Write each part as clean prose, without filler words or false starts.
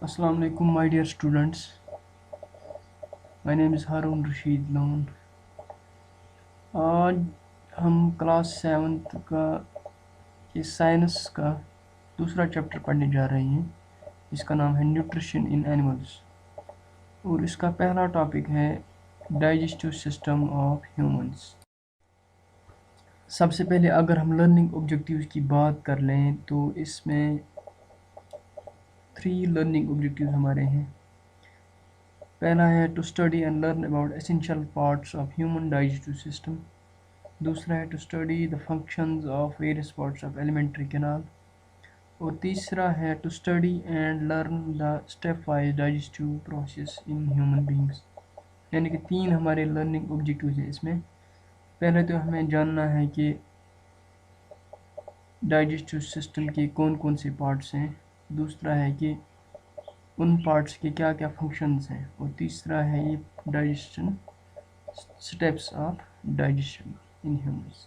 Assalamu alaikum my dear students. My name is Harun Rashid Loan. आज हम class 7th का के science का दूसरा चैप्टर पढ़ने जा रहे हैं। इसका नाम है न्यूट्रिशन इन एनिमल्स और इसका पहला टॉपिक है डाइजेस्टिव सिस्टम ऑफ ह्यूमंस। सबसे पहले अगर हम लर्निंग ऑब्जेक्टिव्स की बात कर लें तो इसमें 3 लर्निंग ऑब्जेक्टिव्स हमारे हैं। पहला है to study and learn about essential parts of human digestive system. दूसरा है to study the functions of various parts of alimentary canal. और तीसरा है to study and learn the stepwise digestive process in human beings. यानी कि 3 हमारे learning objectives हैं इसमें। पहले तो हमें जानना है कि डाइजेस्टिव सिस्टम के कौन कौन से पार्ट्स हैं। दूसरा है कि उन पार्ट्स के क्या क्या फंक्शंस हैं। और तीसरा है ये digestion steps of digestion in humans.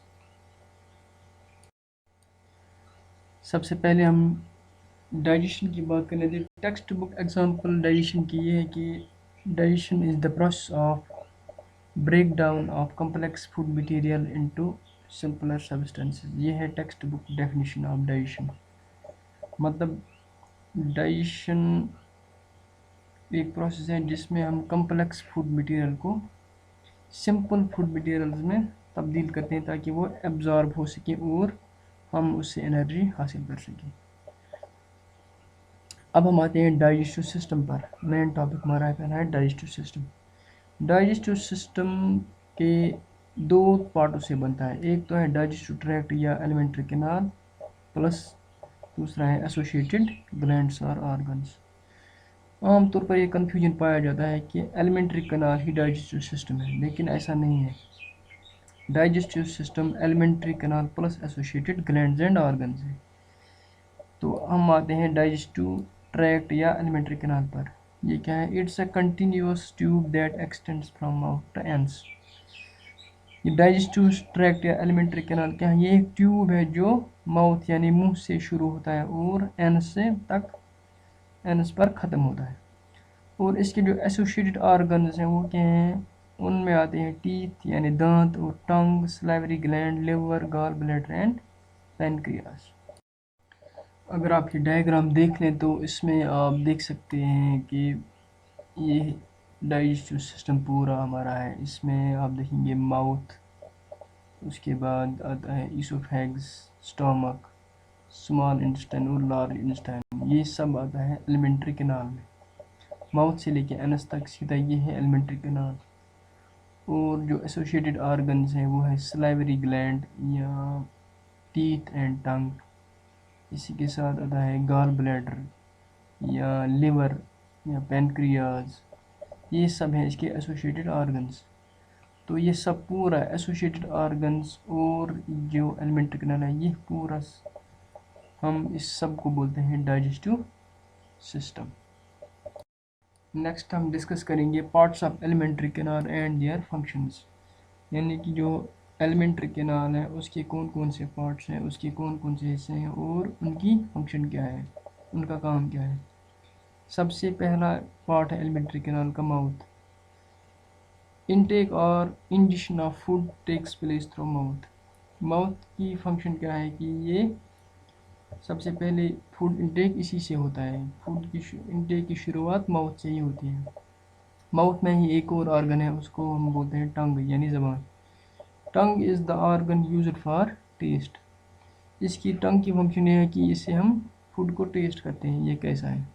सबसे पहले हम डाइजेशन की बात करें तो टेक्स्ट बुक एग्जांपल डाइजेशन की ये है कि digestion is the process of break down of complex food material into simpler substances. ये है textbook definition of digestion. मतलब डाइजेशन एक प्रोसेस है जिसमें हम कम्प्लेक्स फूड मटेरियल को सिंपल फूड मटेरियल्स में तब्दील करते हैं ताकि वो एब्जॉर्ब हो सके और हम उससे एनर्जी हासिल कर सकें। अब हम आते हैं डाइजेस्टिव सिस्टम पर। मेन टॉपिक हमारा है पहला है डाइजेस्टिव सिस्टम। डाइजेस्टिव सिस्टम के 2 पार्टों से बनता है। एक तो है डाइजेस्टिव ट्रैक्ट या एलिमेंट्री कैनाल प्लस दूसरा है एसोसिएटेड ग्लैंड्स और ऑर्गन्स। आमतौर पर यह कन्फ्यूजन पाया जाता है कि एलिमेंट्री कैनाल ही डाइजेस्टिव सिस्टम है, लेकिन ऐसा नहीं है। Digestive system alimentary canal plus associated glands and organs है। तो हम आते हैं डाइजेस्टिव ट्रैक्ट या एलिमेंट्री कैनाल पर। ये क्या है? It's a continuous tube that extends from mouth two ends. ये डाइजेस्टिव ट्रैक्ट या एलिमेंट्री कैनाल क्या है? ये एक ट्यूब है जो माउथ यानी मुंह से शुरू होता है और एंस पर ख़त्म होता है। और इसके जो एसोसिएटेड ऑर्गन्स हैं वो क्या हैं? उनमें आते हैं टीथ यानी दांत और tongue, salivary gland, liver, gall bladder and pancreas. अगर आप ये डायग्राम देख लें तो इसमें आप देख सकते हैं कि ये डाइजेस्टिव सिस्टम पूरा हमारा है। इसमें आप देखेंगे माउथ, उसके बाद आता है ईसोफेगस, स्टमक, स्मॉल इंटेस्टाइन और लार्ज इंटेस्टाइन। ये सब आता है एलिमेंट्री कैनाल में। माउथ से लेके एनस तक सीधा ये है एलिमेंट्री कैनाल। और जो एसोसिएटेड ऑर्गन्स हैं वो है सलाइवरी ग्लैंड या टीथ एंड टंग। इसी के साथ आता है गॉल ब्लैडर या लिवर या पैनक्रियाज। ये सब हैं इसके एसोसिएटेड ऑर्गन्स। तो ये सब पूरा एसोसिएटेड ऑर्गन्स और जो एलिमेंट्री कैनाल है ये पूरा हम इस सब को बोलते हैं डाइजेस्टिव सिस्टम। नेक्स्ट हम डिस्कस करेंगे parts of alimentary canal and their functions. यानी कि जो एलिमेंट्री कैनाल है उसके कौन कौन से पार्ट्स हैं, उसके कौन कौन से हिस्से हैं और उनकी फंक्शन क्या है, उनका काम क्या है। सबसे पहला पार्ट है एलिमेंट्री कैनाल का माउथ। इनटेक और injection of food takes place through mouth. Mouth की फंक्शन क्या है कि ये सबसे पहले फूड इनटेक इसी से होता है। फूड की इनटेक की शुरुआत माउथ से ही होती है। माउथ में ही एक और ऑर्गन है, उसको हम बोलते हैं टंग यानी ज़बान। Tongue is the organ used for taste. इसकी टंग की फंक्शन ये है कि इससे हम फूड को टेस्ट करते हैं, ये कैसा है,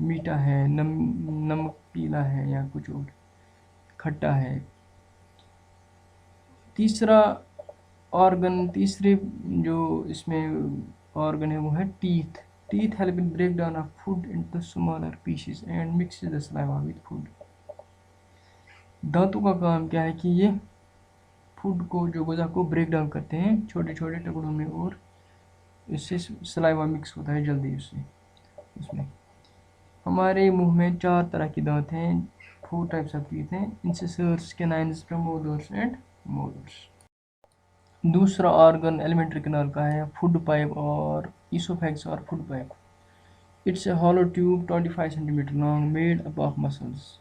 मीठा है, नमकीला है या कुछ और, खट्टा है। तीसरा ऑर्गन, तीसरे जो इसमें ऑर्गन है वो है teeth. Teeth help in break down of food into smaller pieces and mix the saliva with food. दांतों का काम क्या है कि ये फूड को, जो ग़िज़ा को ब्रेक डाउन करते हैं छोटे छोटे टुकड़ों में और इससे सलाइवा मिक्स होता है जल्दी उसमें। हमारे मुंह में 4 तरह के दांत हैं, 4 टाइप्स ऑफ टीथ हैं, इंसिसर्स, कैनाइन्स, प्रेमोलर्स एंड मोलर्स। दूसरा ऑर्गन एलिमेंट्री कैनाल का है फूड पाइप और ईसोफेगस और food pipe. It's a hollow tube 25 centimeter long made up of muscles.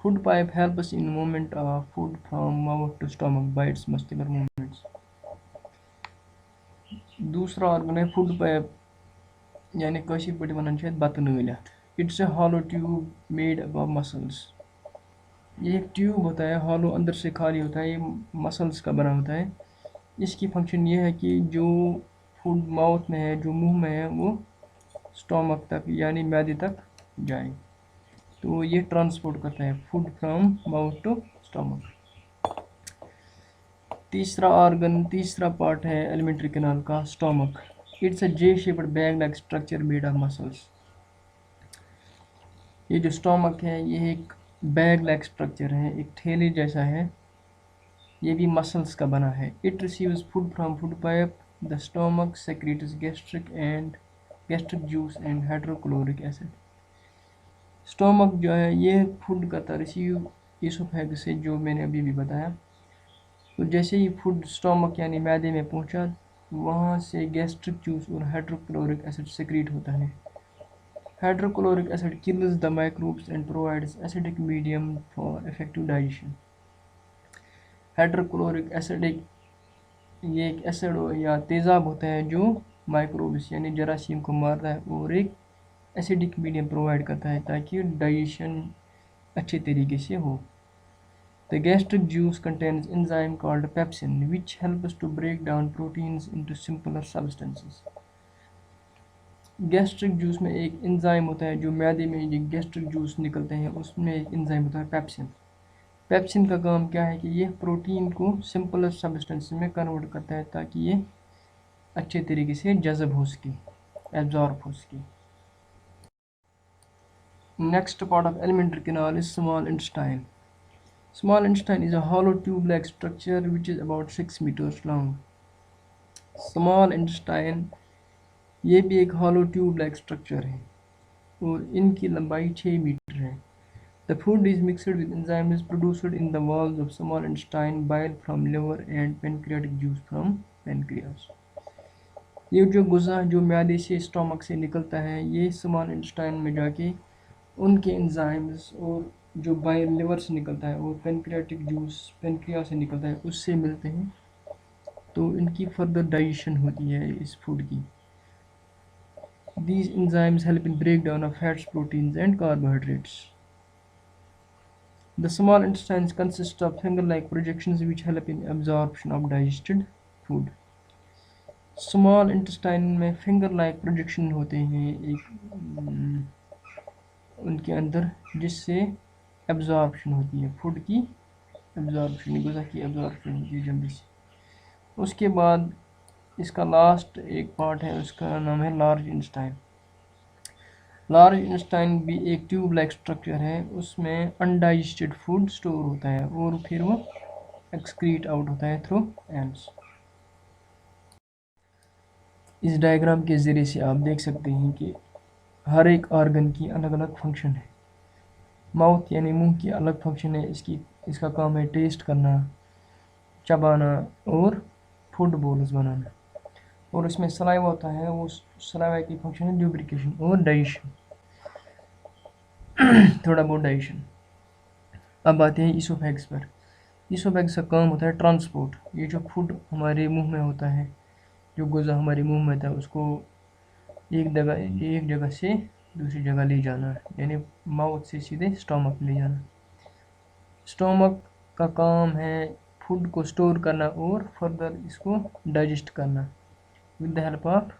Food pipe helps in movement of food from mouth to stomach by its muscular movements. दूसरा organ है food pipe यानी कशीर पट्टी वनान छे बत नल अथ. It's a hollow tube made up of muscles. ये एक tube होता है हॉलो, अंदर से खाली होता है, ये मसल्स का बना होता है. इसकी फंक्शन ये है कि जो फूड माउथ में है, जो मुंह में है, वो स्टोमक तक यानी मैदे तक जाए. तो ये ट्रांसपोर्ट करता है food from mouth to stomach. तीसरा पार्ट है एलिमेंट्री कैनाल का, stomach. It's a J shaped bag like structure made of muscles. ये जो स्टोमक है ये एक बैग लाइक स्ट्रक्चर है, एक थैली जैसा है. ये भी मसल्स का बना है. It receives food from food pipe. The stomach secrets gastric juice and hydrochloric acid. Stomach जो है ये फूड करता रिसीव इसोफेगस से, जो मैंने अभी भी बताया. तो जैसे ही फूड स्टोमक यानी मैदे में पहुंचा, वहाँ से गैस्ट्रिक जूस और हाइड्रोक्लोरिक एसिड सेक्रेट होता है. Hydrochloric acid kills the microbes and provides acidic medium for effective digestion. Hydrochloric acid ये एक एसिड या तेज़ाब होता है जो माइक्रोब्स यानी जरासीम को मारता है और एक एसिडिक मीडियम प्रोवाइड करता है ताकि डाइजेशन अच्छे तरीके से हो. The gastric juice contains enzyme called pepsin, which helps to break down proteins into simpler substances. Gastric juice में एक एंजाइम होता है, जो मैदे में जो गैस्ट्रिक जूस निकलते हैं उसमें एक एंजाइम होता है पेप्सिन. पेप्सिन का काम क्या है कि ये प्रोटीन को सिंपलर सब्सटेंस में कन्वर्ट करता है ताकि ये अच्छे तरीके से जज़ब हो सके, एब्जॉर्ब हो सके. Next part of alimentary canal is small intestine. Small intestine is a hollow tube-like structure which is about 6 meters long. Small intestine ये भी एक hollow tube-like structure है और इनकी लंबाई 6 मीटर है. The food is mixed with enzymes produced in the walls of small intestine, bile from liver and pancreatic juice from pancreas. ये जो गुज़ा जो मैदे से स्टोमक से निकलता है, ये स्मॉल इंटेस्टाइन में जाके उनके एंजाइम्स और जो बाइल लिवर से निकलता है और पेनक्रियाटिक जूस पेनक्रिया से निकलता है उससे मिलते हैं, तो इनकी फर्दर डाइजेशन होती है इस फूड की. These enzymes help in breakdown of fats, proteins and carbohydrates. The small intestines consist of finger-like projections which help in absorption of digested food. Small intestine में finger-like projection होते हैं एक उनके अंदर, जिससे एब्जॉर्प्शन होती है फूड की, एब्जॉर्प्शन गुज़ा की एब्जॉर्प्शन होती है जल्दी से. उसके बाद इसका लास्ट एक पार्ट है, उसका नाम है लार्ज इंटेस्टाइन. लार्ज इंटेस्टाइन भी एक ट्यूब लाइक स्ट्रक्चर है, उसमें अनडाइजेस्टेड फूड स्टोर होता है और फिर वो एक्सक्रीट आउट होता है थ्रू एंड्स. इस डायग्राम के ज़रिए से आप देख सकते हैं कि हर एक ऑर्गन की अलग अलग फंक्शन है. माउथ यानी मुंह की अलग फंक्शन है, इसका काम है टेस्ट करना, चबाना और फूड बोल्स बनाना. और इसमें सलाइवा होता है, वो सलाइवा की फंक्शन है ल्यूब्रिकेशन और डाइजेशन, थोड़ा बहुत डाइजेशन. अब आते हैं इसोफेगस पर. इसोफेगस का काम होता है ट्रांसपोर्ट. ये जो फूड हमारे मुंह में होता है, जो गुज़ा हमारे मुंह में होता है, उसको एक जगह से दूसरी जगह ले जाना, यानी माउथ से सीधे स्टोमक ले जाना. स्टोमक का काम है फूड को स्टोर करना और फर्दर इसको डाइजेस्ट करना with the help of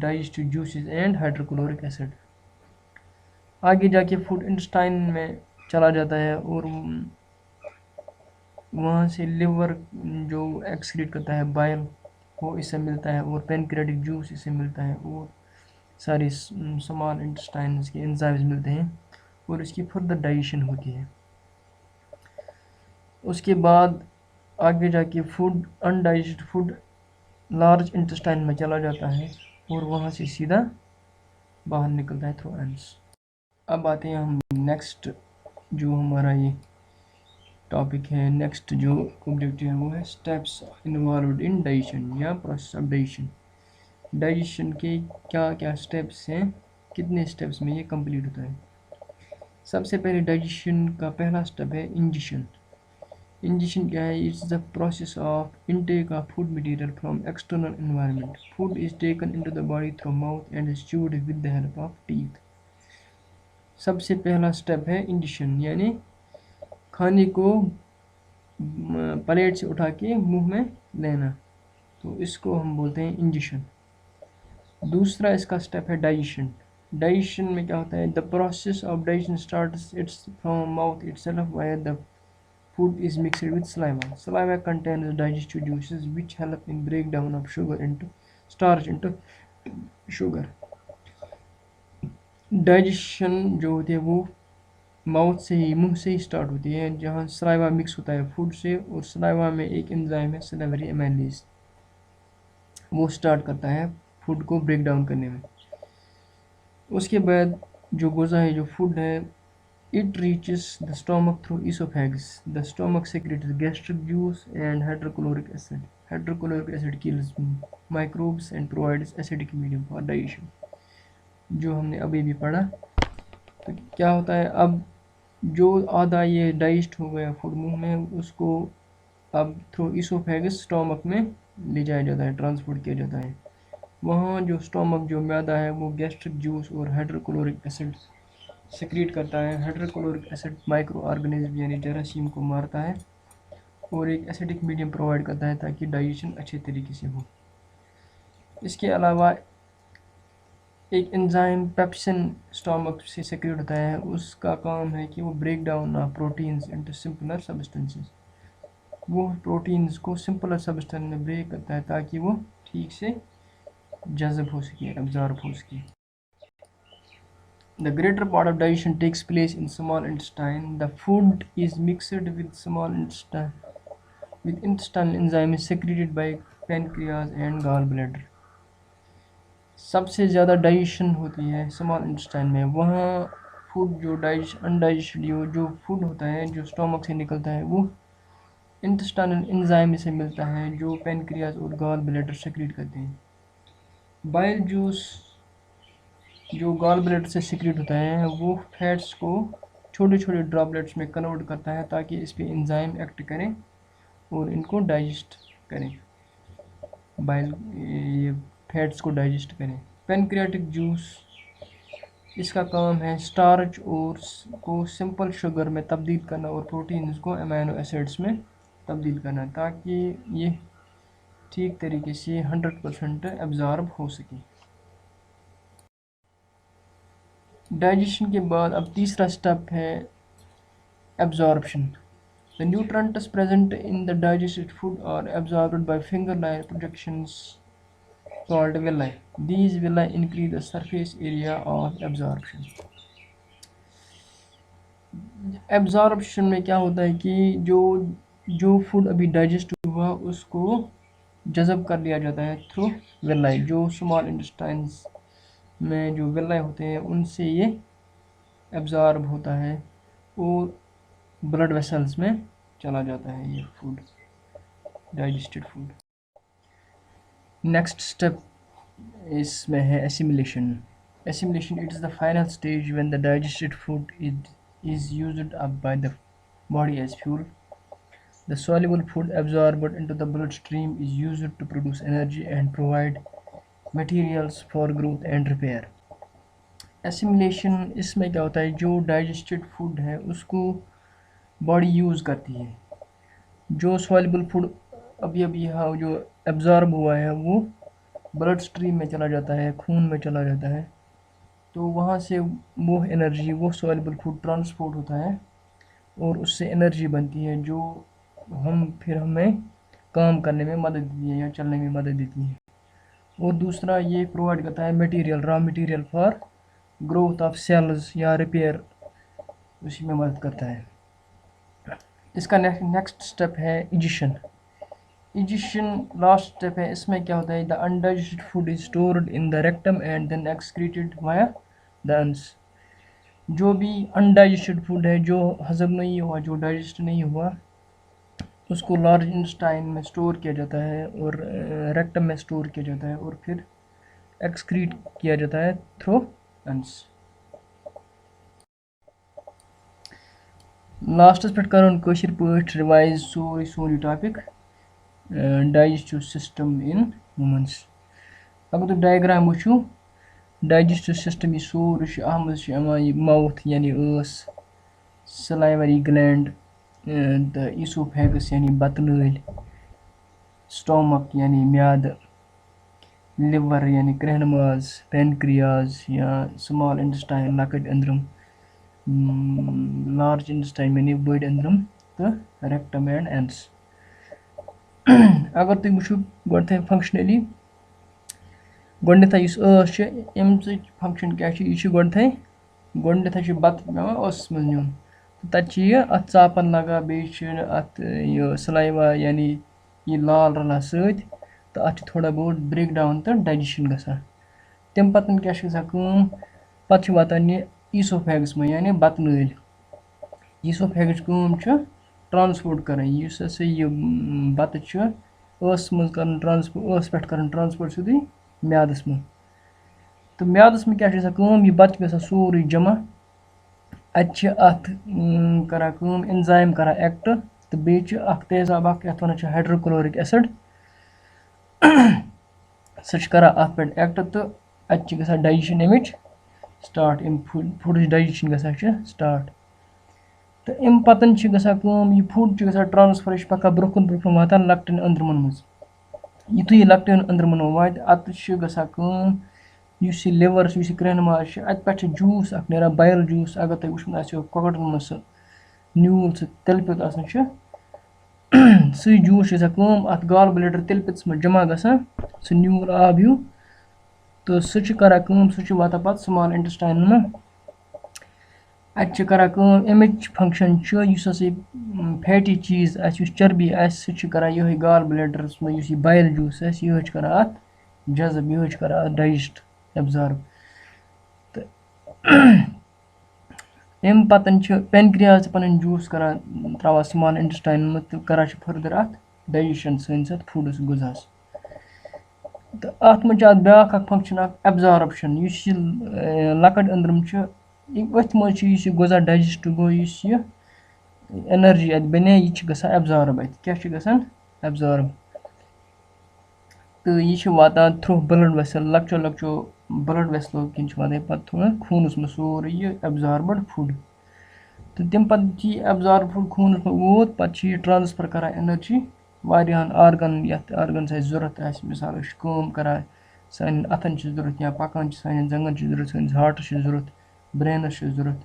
digestive juices and hydrochloric acid. आगे जाके फूड इंटेस्टाइन में चला जाता है और वहाँ से लिवर जो एक्सक्रीट करता है बाइल, वो इससे मिलता है और पेनक्रियाटिक जूस इससे मिलता है और सारे स्मॉल इंटेस्टाइन्स के एंजाइम्स मिलते हैं और इसकी फर्दर डाइजेशन होती है. उसके बाद आगे जाके food undigested food large intestine में चला जाता है और वहाँ से सीधा बाहर निकलता है थ्रू एंड्स. अब आते हैं हम नेक्स्ट जो हमारा ये टॉपिक है, नेक्स्ट जो ऑब्जेक्टिव है वो है स्टेप्स इन्वॉल्व्ड इन डाइजेशन या प्रोसेस ऑफ डाइजेशन. डाइजेशन के क्या क्या स्टेप्स हैं, कितने स्टेप्स में ये कंप्लीट होता है। सबसे पहले डाइजेशन का पहला स्टेप है इंजेशन। इंजेशन क्या है? It's the process of intake of food material from external environment. Food is taken into the body through mouth and is chewed with the help of teeth. सबसे पहला step है ingestion, यानी खाने को plate से उठा के मुंह में लेना, तो इसको हम बोलते हैं इंजेशन। दूसरा इसका स्टेप है डाइजेशन। डाइजेशन में क्या होता है? The process of digestion starts it's from mouth itself where the food is mixed with saliva. Saliva contains digestive juices which help in breakdown of sugar into starch into sugar. Digestion जो होती है वो mouth से ही, मुंह से ही start होती है, जहाँ सलाइवा मिक्स होता है फूड से, और सलाइवा में एक एंजाइम है सलाइवरी एमाइलेज, वो स्टार्ट करता है फूड को ब्रेक डाउन करने में। उसके बाद जो गोज़ा है, जो फूड है, it reaches the stomach through esophagus. The stomach secretes gastric juice and hydrochloric acid. Hydrochloric acid kills microbes and provides acidic medium for digestion. जो हमने अभी भी पढ़ा। तो क्या होता है, अब जो आधा ये डाइजेस्ट हो गया फूड मुंह में, उसको अब थ्रू इसोफेगस स्टोमक में ले जाया जाता है, ट्रांसपोर्ट किया जाता है। वहाँ जो स्टोमक, जो मैदा है, वो गैस्ट्रिक जूस और हाइड्रोक्लोरिक एसिड सिक्रीट करता है। हाइड्रोक्लोरिक एसिड माइक्रो ऑर्गेनिज्म यानी जरासीम को मारता है और एक एसिडिक मीडियम प्रोवाइड करता है ताकि डाइजेशन अच्छे तरीके से हो। इसके अलावा एक एंजाइम पेप्सिन स्टोमक से सिक्रीट होता है, उसका काम है कि वो break down of proteins into simpler substances. वो प्रोटीन्स को सिंपलर सब्सटेंस में ब्रेक करता है ताकि वो ठीक से जज़ब हो सके, एब्जॉर्ब हो सके। The greater part of digestion takes place in small intestine. The food is mixed with small intestine with intestinal enzymes secreted by pancreas and gallbladder. सबसे ज़्यादा डाइजेशन होती है स्मॉल इंटेस्टाइन में। वहाँ फूड जो अनडाइजेस्टेड जो फूड होता है, जो स्टोमक से निकलता है, वो इंटेस्टाइनल एंजाइम से मिलता है जो पैनक्रियाज और गॉल ब्लैडर सेक्रेट करते हैं। बाइल जूस जो गॉल ब्लैडर से सिक्रेट होता है, वो फैट्स को छोटे छोटे ड्रॉपलेट्स में कन्वर्ट करता है ताकि इस पर एंजाइम एक्ट करें और इनको डाइजेस्ट करें, बाइल ये फैट्स को डाइजेस्ट करें। पैनक्रियाटिक जूस, इसका काम है स्टार्च और को सिंपल शुगर में तब्दील करना और प्रोटीन्स को अमीनो एसिड्स में तब्दील करना ताकि ये ठीक तरीके से 100% एब्जॉर्ब हो सके। डाइजेशन के बाद अब तीसरा स्टेप है absorption. The nutrients present in the digested food are absorbed by finger like projections called villi. These villi increase the surface area of absorption. Absorption में क्या होता है कि जो फूड अभी डाइजेस्ट हुआ उसको जज़ब कर लिया जाता है थ्रू विलाई। जो स्मॉल इंटेस्टाइन्स में जो विलाई होते हैं उनसे ये एब्जॉर्ब होता है और ब्लड वेसल्स में चला जाता है ये food, digested food. Next step इसमें है assimilation. Assimilation, it is the final stage when the digested food is used up by the body as fuel. The soluble food absorbed into the bloodstream is used to produce energy and provide materials for growth and repair. Assimilation इसमें क्या होता है, जो digested food है उसको body use करती है। जो soluble food अभी हाँ जो absorb हुआ है वो ब्लड स्ट्रीम में चला जाता है, खून में चला जाता है, तो वहाँ से वो एनर्जी, वो सॉल्युबल फूड ट्रांसपोर्ट होता है और उससे एनर्जी बनती है जो फिर हमें काम करने में मदद देती है या चलने में मदद देती है। और दूसरा ये प्रोवाइड करता है material, raw material for growth of cells या रिपेयर, उसी में मदद करता है। इसका नेक्स्ट स्टेप है इजिशन। इजिशन लास्ट स्टेप है। इसमें क्या होता है, the undigested food is stored in the rectum and then excreted via the anus. जो भी अनडाइजेस्टेड फूड है, जो हजम नहीं हुआ, जो डाइजेस्ट नहीं हुआ, उसको लार्ज इंटेस्टाइन में स्टोर किया जाता है और रेक्टम में स्टोर किया जाता है और फिर एक्सक्रीट किया जाता है थ्रू एंड्स। लास्टस पे कर रिवाइज सोरी सोन topic digestive system in humans. अगर तुम डायग्राम वो डाइजेस्टिव सिस्टम यह सोरे अत माउथ यानी सलाइवरी ग्लैंड तो ईसोफेगस यानी बतनल, स्टोमक यानी म्याद, लिवर यानी क्रहन माज, पेनक्रियाज या स्मॉल इंटेस्टाइन लकट अंदरम, लार्ज इंटेस्टाइन यानी बड़ अंदरम तो रेक्टम एंड एंड्स। अगर तुम वो गोथे फंक्शनली गोथै फंक्शन क्या गोथे बत पे नुन तत अत चापन लगा बे अत सलाइवा यानी ये लाल रला सत तो अत थोड़ा बहुत ब्रेक डाउन तो डाइजेशन गसा तम पतन क्या पे वातान यह ईसोफेगस में यानी बतनल। ईसोफेगस ट्रांसपोर्ट कर यह बत मज कर ट्रांसपोर्ट सीधे म्यादस में तो म्यादस में क्या यह बत गसा सोरे जमा अत एंजाइम कर एक्ट तो बे तेजाब अत वन हाइड्रोक्लोरिक एसिड सह कर अत पे एक्ट तो अत डाइजेशन अमिच स्टार्ट फूड डाइजेशन गसा स्टार्ट तो अम पतन यह फूड ट्रांसफर पक्का ब्रोकन ब्रोकन वातान लकटन अंदरमन मज युत यह लकटन अंदरमन वात अत लिवर क्रहन माज अत पे जूस ना बायल जूस अगर तुम वो कॉकटन मज न्यूल तिलपित सही जूस अत गाल ब्लैडर तिलपित में जमा गसा न्यूल आब हिू तो सह कर वातान पे स्मॉल इंटेस्टाइन में अमिच फंक्शन फैटी चीज चर्बी सह कर ये गाल ब्लैडरस में बायल जूस यह कर अत जजब यह कर डाइजेस्ट एब्जॉर्ब तो अम पतन पेनक्रियाज पन जूस कर त्रा स्मॉल इंटेस्टाइन में तो कर फर्दर अत डाइजेशन सैंस फूडस गुजास तो अत मे ब्या फंक्शन एब्जॉर्प्शन लकट अंदरम अथ मज गुजा डाइजेस्ट गो यह एनर्जी अत बने यह गसा एब्जॉर्ब अत क्या एब्जॉर्ब तो यह वातान थ्रू ब्लड वेसल लक्चो लक्चो ब्लड वेसलो किन वातान पे खूनस में सोरे यह एब्जॉर्बड फूड तो तम पे एब्जॉर्ब फूड खूनस में वोत पे ट्रांसफर कर एनर्जी वारियान आर्गन यथ आर्गन जरूरत मिसाल कर सान अथन जरूरत या पकान सान जंगन जरूरत सान हार्ट जरूरत ब्रेनस जरूरत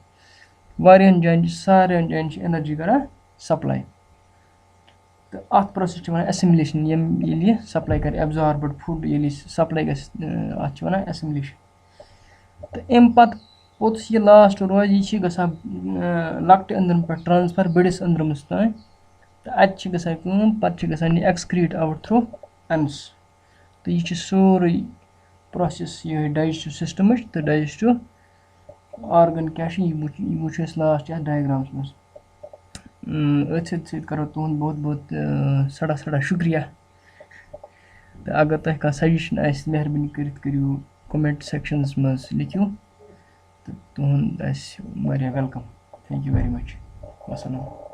वारियान जान सारे जान एनर्जी कर सप्लाई तो अत प्रोसेस वन एसिमिलेशन ये सप्लाई कर एब्जॉर्बड फूड ये सप्लाई अत एसिमिलेशन तो अम पोतस यह लास्ट रोज यह गसा लकट अंदरम पे ट्रांसफर बड़िस अंदरमस तान तो अत पे गसान एक्सक्रीट आउट थ्रू एंड्स तो यह सोरे प्रोसेस यह डाइजेस्टिव सिस्टम तो डाइजेस्टिव आर्गन क्या वो लास्ट डायग्रामस मज करो तुहद बहुत बहुत सड़ा सड़ा शुक्रिया तो अगर तुम कह सजेशन मेहरबानी करो कमेंट सेक्शनस मज लिखो तो तुहद welcome thank you very much. वसलम।